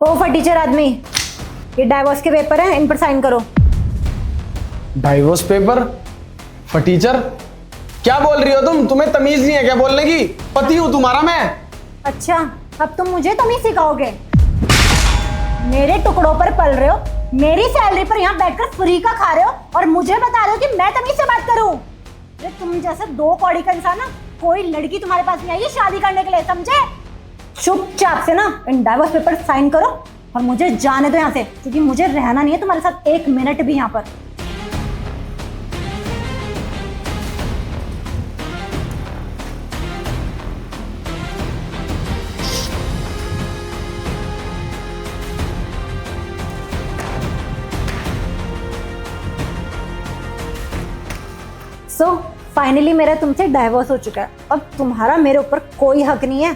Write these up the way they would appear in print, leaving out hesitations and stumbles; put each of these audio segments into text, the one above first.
ओ फटीचर आदमी, ये डाइवोर्स के पेपर हैं, इन पर साइन करो। Divorce paper? फटीचर क्या बोल रही हो तुम? तुम्हें तमीज नहीं है क्या बोलने की? पति हूं तुम्हारा मैं। अच्छा, अब तुम मुझे तमीज सिखाओगे? मेरे टुकड़ों पर पल रहे हो, मेरी सैलरी पर यहाँ बैठकर फ्री का खा रहे हो और मुझे बता रहे हो कि मैं तमीज से बात करूं? अरे तुम जैसे दो कौड़ी का इंसान ना, कोई लड़की तुम्हारे पास नहीं आई है शादी करने के लिए, समझे? चुपचाप से ना इन डाइवोर्स पेपर साइन करो और मुझे जाने दो यहाँ से, क्योंकि मुझे रहना नहीं है तुम्हारे साथ एक मिनट भी यहाँ पर। फाइनली मेरा तुमसे डाइवोर्स हो चुका है। अब तुम्हारा मेरे ऊपर कोई हक नहीं है।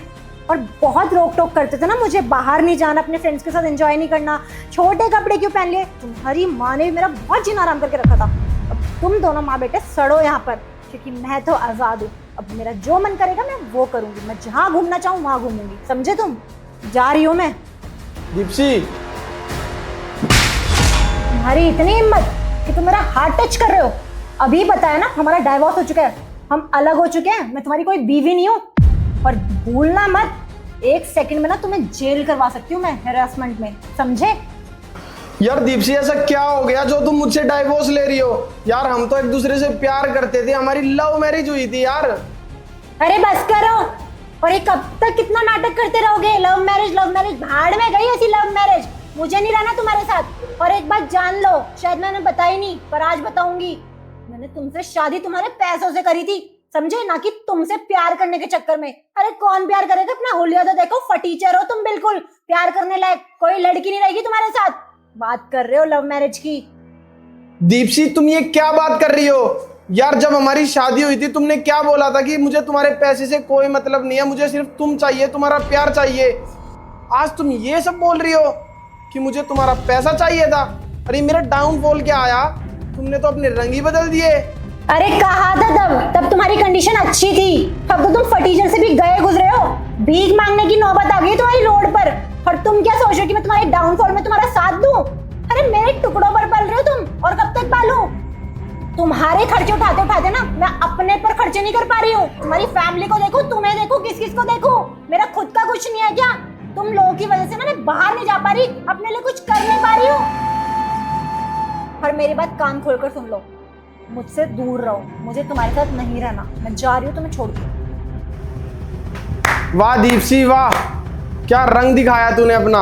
और बहुत रोक टोक करते थे ना मुझे, बाहर नहीं जाना, अपने फ्रेंड्स के साथ एंजॉय नहीं करना, छोटे कपड़े क्यों पहन लिए? तुम्हारी माँ ने भी मेरा बहुत जीना आराम करके रखा था। अब तुम दोनों माँ बेटे सड़ो यहाँ पर, क्योंकि मैं तो आजाद हूँ। अब मेरा जो मन करेगा मैं वो करूंगी, मैं जहाँ घूमना चाहूँ वहां घूमूंगी, समझे? तुम जा रही हो मैं। दीप्सी, तुम्हारी इतनी हिम्मत कि तुम मेरा हाथ टच कर रहे हो? अभी बताया ना हमारा डाइवोर्स हो चुका है, हम अलग हो चुके हैं, मैं तुम्हारी कोई बीवी नहीं हूँ। और भूलना मत, 1 सेकंड में ना तुम्हें जेल करवा सकती हूँ मैं हैरेसमेंट में, समझे? यार दीप्सी ऐसा क्या हो गया जो तुम मुझसे डाइवोर्स ले रही हो? यार हम तो एक दूसरे से प्यार करते थे, हमारी लव मैरिज हुई थी यार। अरे बस करो। और ये कब तक कितना नाटक करते रहोगे? लव मैरिज भाड़ में गई ऐसी लव मैरिज, मुझे नहीं रहना तुम्हारे साथ। और एक बात जान लो, शायद मैंने बताई नहीं पर आज बताऊंगी, मैंने तुमसे शादी तुम्हारे पैसों से करी थी, समझे? ना कि तुमसे प्यार करने के चक्कर में। अरे कौन प्यार करेगा? अपना हुलिया तो देखो, फटीचर हो तुम बिल्कुल, प्यार करने लायक कोई लड़की नहीं रहेगी तुम्हारे साथ। बात कर रहे हो लव मैरिज की? दीप्सी तुम ये क्या बात कर रही हो यार? जब हमारी शादी हुई थी तुमने क्या बोला था कि मुझे तुम्हारे पैसे से कोई मतलब नहीं है, मुझे सिर्फ तुम चाहिए, तुम्हारा प्यार चाहिए। आज तुम ये सब बोल रही हो कि मुझे तुम्हारा पैसा चाहिए था। अरे मेरा डाउनफॉल क्या आया? तुमने तो अपने रंग ही बदल दिए। अरे कहा था तब तुम्हारी कंडीशन अच्छी थी, अब तो तुम फटीचर से भी गए गुजरे हो। भीख मांगने की नौबत आ गई तुम्हारी रोड पर, और तुम क्या सोच रहे हो कि मैं तुम्हारे डाउनफॉल में तुम्हारा साथ दूं? अरे मेरे टुकड़ों पर पल रहे हो तुम, और कब तक पालूं? तुम्हारे खर्चे उठाते उठाते ना मैं अपने पर खर्चे नहीं कर पा रही हूँ। तुम्हारी फैमिली को देखो, तुम्हें देखो, किस किस को देखो, मेरा खुद का कुछ नहीं है क्या? तुम लोगों की वजह से ना मैं बाहर नहीं जा पा रही, अपने लिए कुछ कर नहीं पा रही हूँ। और मेरी बात कान खोलकर सुन लो, मुझसे दूर रहो, मुझे तुम्हारे साथ नहीं रहना, मैं जा रही हूँ तुम्हें छोड़ के। वाह दीप्सी वाह, क्या रंग दिखाया तूने अपना।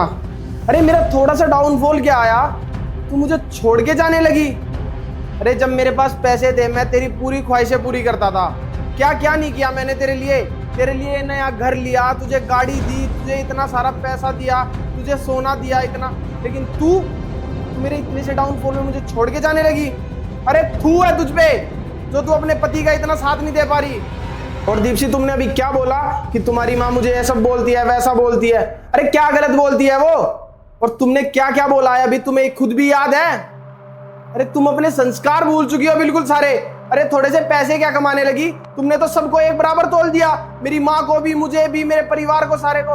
अरे मेरा थोड़ा सा डाउनफॉल क्या आया, तू मुझे छोड़ के जाने लगी? अरे जब मेरे पास पैसे थे मैं तेरी पूरी ख्वाहिशें पूरी करता था। क्या क्या नहीं किया मैंने तेरे लिए नया घर लिया, तुझे गाड़ी दी, तुझे इतना सारा पैसा दिया, तुझे सोना दिया इतना, लेकिन तू मेरे इतने से डाउनफॉल में मुझे छोड़ के जाने लगी। अरे थू है तुझ पे जो तू अपने पति का इतना साथ नहीं दे पा रही। और दीप्सी तुमने अभी क्या बोला कि तुम्हारी माँ मुझे ऐसा बोलती है वैसा बोलती है? अरे क्या गलत बोलती है वो? और तुमने क्या क्या बोला है अभी तुम्हें खुद भी याद है? अरे तुम अपने संस्कार भूल चुकी हो बिल्कुल सारे। अरे थोड़े से पैसे क्या कमाने लगी? तुमने तो सबको एक बराबर तोल दिया, मेरी माँ को भी, मुझे भी, मेरे परिवार को, सारे को।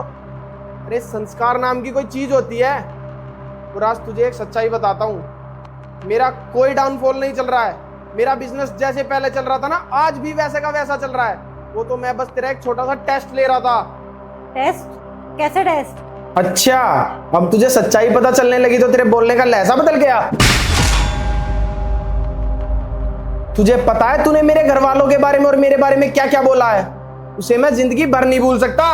अरे संस्कार नाम की कोई चीज होती है? और आज तुझे एक सच्चाई बताता हूँ, मेरा कोई डाउनफॉल नहीं चल रहा है। मेरा बिजनेस जैसे पहले चल रहा था ना, आज भी वैसे का वैसा चल रहा है। वो तो मैं बस तेरा एक छोटा सा टेस्ट ले रहा था। टेस्ट? कैसे टेस्ट? अच्छा, अब तुझे सच्चाई पता चलने लगी तो तेरे बोलने का लहजा बदल गया। तुझे पता है तूने मेरे घर वालों के बारे में और मेरे बारे में क्या क्या बोला है? उसे मैं जिंदगी भर नहीं भूल सकता।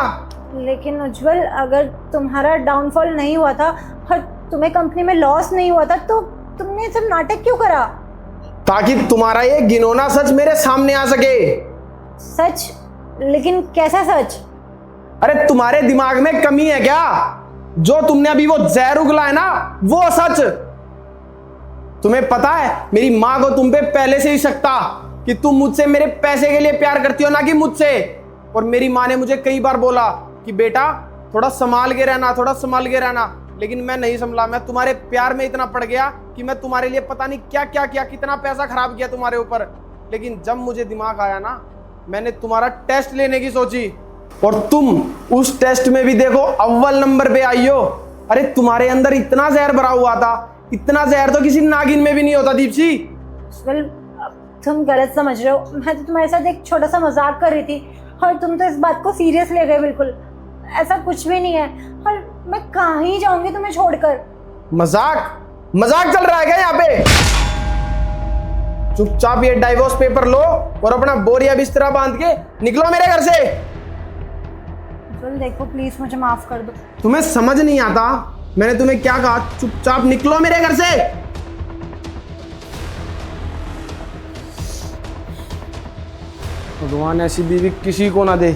लेकिन उज्जवल, अगर तुम्हारा डाउनफॉल नहीं हुआ था और तुम्हें कंपनी में लॉस नहीं हुआ था तो तुमने सब नाटक क्यों करा? ताकि तुम्हारा ये घिनौना सच मेरे सामने आ सके। सच? लेकिन कैसा सच? अरे तुम्हारे दिमाग में कमी है क्या? जो तुमने अभी वो जहर उगला है ना, वो सच। तुम्हें पता है मेरी माँ को तुम पे पहले से ही शक था कि तुम मुझसे मेरे पैसे के लिए प्यार करती हो, ना कि मुझसे। और मेरी माँ ने मुझे कई बार बोला कि बेटा थोड़ा संभाल के रहना, थोड़ा संभाल के रहना, लेकिन मैं नहीं संभला। मैं तुम्हारे प्यार में इतना पड़ गया कि मैं तुम्हारे लिए पता नहीं क्या क्या किया, कितना पैसा खराब किया तुम्हारे ऊपर। लेकिन जब मुझे दिमाग आया ना, मैंने तुम्हारा टेस्ट लेने की सोची, और तुम उस टेस्ट में भी देखो अव्वल नंबर पे आई हो। अरे तुम्हारे अंदर इतना जहर भरा हुआ था, इतना जहर तो किसी नागिन में भी नहीं होता दीप्सी। वेल, तुम गलत समझ रहे हो। मैं तो तुम्हारे साथ एक छोटा सा मजाक कर रही थी और तुम तो इस बात को सीरियस ले गए। बिल्कुल ऐसा कुछ भी नहीं है और मैं कहाँ ही जाऊंगी तुम्हें छोड़कर। मजाक मजाक चल रहा है क्या यहाँ पे? चुपचाप ये डाइवोर्स पेपर लो और अपना बोरिया बिस्तरा बांध के निकलो मेरे घर से। वेल देखो, प्लीज मुझे माफ कर दो। तुम्हें समझ नहीं आता मैंने तुम्हें क्या कहा? चुपचाप निकलो मेरे घर से। भगवान ऐसी बीवी किसी को ना दे।